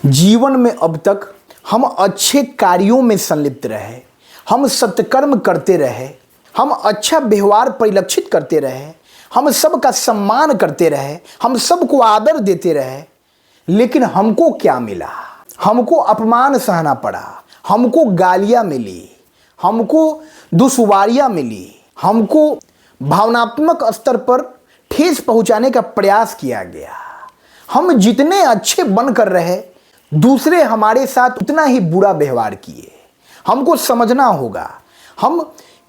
जीवन में अब तक हम अच्छे कार्यों में संलिप्त रहे, हम सत्कर्म करते रहे, हम अच्छा व्यवहार परिलक्षित करते रहे, हम सबका सम्मान करते रहे, हम सबको आदर देते रहे, लेकिन हमको क्या मिला? हमको अपमान सहना पड़ा, हमको गालियां मिली, हमको दुश्वारियां मिली, हमको भावनात्मक स्तर पर ठेस पहुंचाने का प्रयास किया गया। हम जितने अच्छे बनकर रहे, दूसरे हमारे साथ उतना ही बुरा व्यवहार किए। हमको समझना होगा हम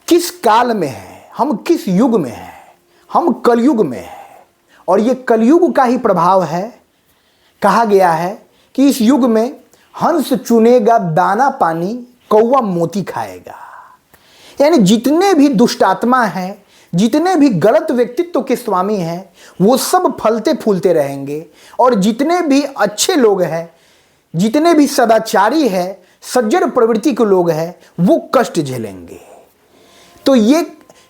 किस काल में हैं, हम किस युग में हैं। हम कलयुग में हैं और ये कलयुग का ही प्रभाव है। कहा गया है कि इस युग में हंस चुनेगा दाना पानी, कौवा मोती खाएगा। यानी जितने भी दुष्टात्मा हैं, जितने भी गलत व्यक्तित्व के स्वामी हैं, वो सब फलते फूलते रहेंगे और जितने भी अच्छे लोग हैं, जितने भी सदाचारी हैं, सज्जन प्रवृत्ति के लोग हैं, वो कष्ट झेलेंगे। तो ये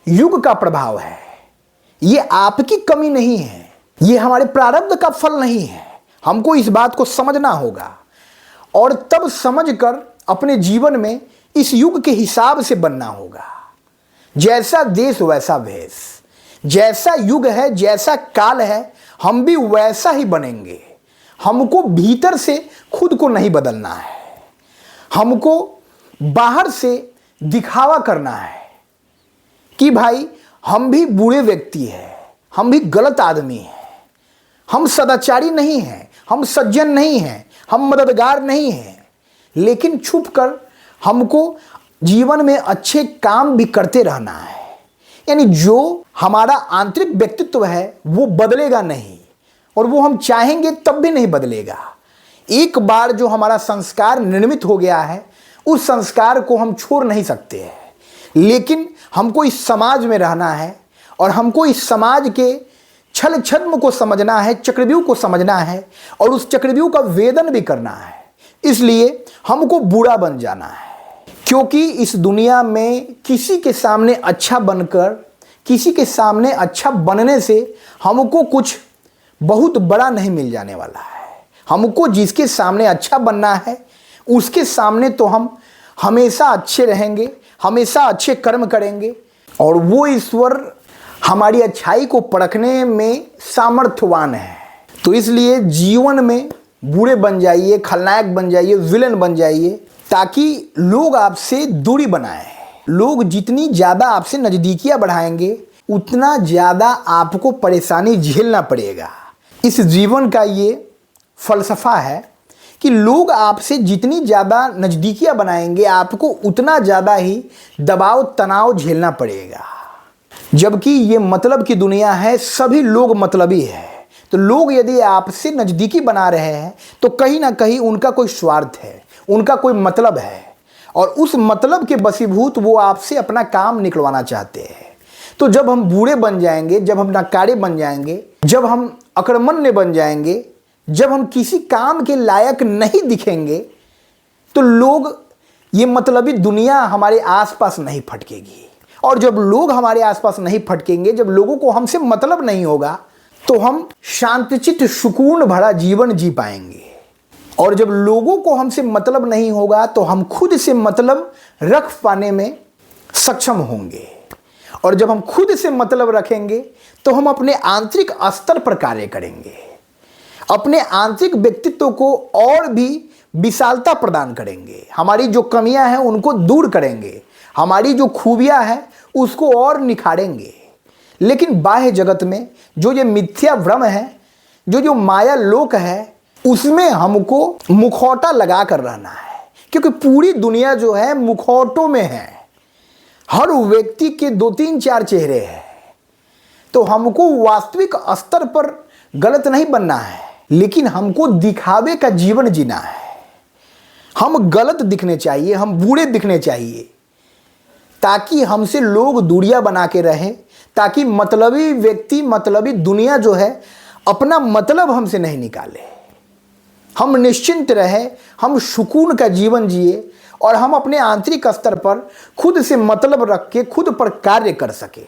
युग का प्रभाव है, ये आपकी कमी नहीं है, ये हमारे प्रारब्ध का फल नहीं है। हमको इस बात को समझना होगा और तब समझकर अपने जीवन में इस युग के हिसाब से बनना होगा। जैसा देश वैसा भेष, जैसा युग है, जैसा काल है, हम भी वैसा ही बनेंगे। हमको भीतर से खुद को नहीं बदलना है, हमको बाहर से दिखावा करना है कि भाई हम भी बुरे व्यक्ति हैं, हम भी गलत आदमी हैं, हम सदाचारी नहीं हैं, हम सज्जन नहीं हैं, हम मददगार नहीं हैं। लेकिन छुप कर हमको जीवन में अच्छे काम भी करते रहना है। यानी जो हमारा आंतरिक व्यक्तित्व है वो बदलेगा नहीं और वो हम चाहेंगे तब भी नहीं बदलेगा। एक बार जो हमारा संस्कार निर्मित हो गया है, उस संस्कार को हम छोड़ नहीं सकते हैं। लेकिन हमको इस समाज में रहना है और हमको इस समाज के छल छद्म को समझना है, चक्रव्यूह को समझना है और उस चक्रव्यूह का वेदन भी करना है। इसलिए हमको बुरा बन जाना है, क्योंकि इस दुनिया में किसी के सामने अच्छा बनकर, किसी के सामने अच्छा बनने से हमको कुछ बहुत बड़ा नहीं मिल जाने वाला है। हमको जिसके सामने अच्छा बनना है, उसके सामने तो हम हमेशा अच्छे रहेंगे, हमेशा अच्छे कर्म करेंगे और वो ईश्वर हमारी अच्छाई को परखने में सामर्थ्यवान है। तो इसलिए जीवन में बुरे बन जाइए, खलनायक बन जाइए, विलन बन जाइए, ताकि लोग आपसे दूरी बनाएं। लोग जितनी ज़्यादा आपसे नज़दीकियाँ बढ़ाएंगे, उतना ज़्यादा आपको परेशानी झेलना पड़ेगा। इस जीवन का ये फलसफा है कि लोग आपसे जितनी ज़्यादा नज़दीकियाँ बनाएंगे, आपको उतना ज़्यादा ही दबाव तनाव झेलना पड़ेगा। जबकि ये मतलब की दुनिया है, सभी लोग मतलबी है। तो लोग यदि आपसे नज़दीकी बना रहे हैं तो कहीं ना कहीं उनका कोई स्वार्थ है, उनका कोई मतलब है और उस मतलब के वशीभूत वो आपसे अपना काम निकलवाना चाहते हैं। तो जब हम बूढ़े बन जाएंगे, जब हम नकारे बन जाएंगे, जब हम अकर्मण्य बन जाएंगे, जब हम किसी काम के लायक नहीं दिखेंगे, तो लोग, ये मतलबी दुनिया हमारे आसपास नहीं फटकेगी। और जब लोग हमारे आसपास नहीं फटकेंगे, जब लोगों को हमसे मतलब नहीं होगा, तो हम शांतचित्त सुकून भरा जीवन जी पाएंगे। और जब लोगों को हमसे मतलब नहीं होगा, तो हम खुद से मतलब रख पाने में सक्षम होंगे। और जब हम खुद से मतलब रखेंगे, तो हम अपने आंतरिक स्तर पर कार्य करेंगे, अपने आंतरिक व्यक्तित्व को और भी विशालता प्रदान करेंगे, हमारी जो कमियां हैं उनको दूर करेंगे, हमारी जो खूबियां हैं उसको और निखारेंगे। लेकिन बाह्य जगत में जो ये मिथ्या भ्रम है, जो माया लोक है, उसमें हमको मुखौटा लगा कर रहना है। क्योंकि पूरी दुनिया जो है मुखौटों में है, हर व्यक्ति के 2-3-4 चेहरे हैं। तो हमको वास्तविक स्तर पर गलत नहीं बनना है, लेकिन हमको दिखावे का जीवन जीना है। हम गलत दिखने चाहिए, हम बुरे दिखने चाहिए, ताकि हमसे लोग दूरियां बना के रहें, ताकि मतलबी व्यक्ति, मतलबी दुनिया जो है अपना मतलब हमसे नहीं निकाले। हम निश्चिंत रहे, हम सुकून का जीवन जिए और हम अपने आंतरिक स्तर पर खुद से मतलब रख के खुद पर कार्य कर सके।